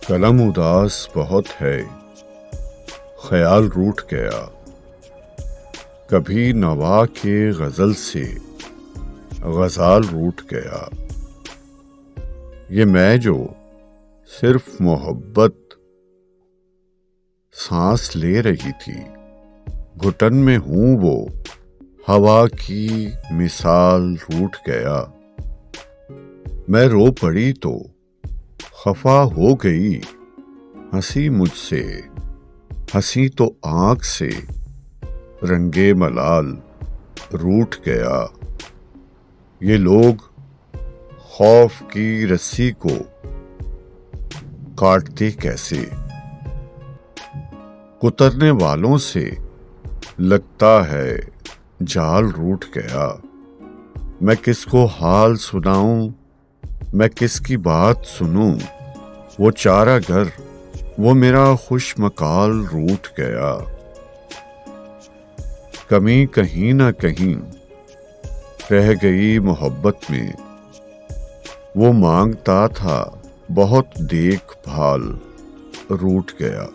قلم اداس بہت ہے، خیال روٹھ گیا، کبھی نوا کے غزل سے غزال روٹھ گیا۔ یہ میں جو صرف محبت سانس لے رہی تھی، گھٹن میں ہوں وہ ہوا کی مثال روٹھ گیا۔ میں رو پڑی تو خفا ہو گئی، ہنسی مجھ سے ہنسی تو آنکھ سے رنگے ملال روٹھ گیا۔ یہ لوگ خوف کی رسی کو کاٹتے کیسے، کترنے والوں سے لگتا ہے جال روٹھ گیا۔ میں کس کو حال سناؤں، میں کس کی بات سنوں، وہ چارہ گر وہ میرا خوش مقال روٹھ گیا۔ کمی کہیں نہ کہیں رہ گئی محبت میں، وہ مانگتا تھا بہت دیکھ بھال روٹھ گیا۔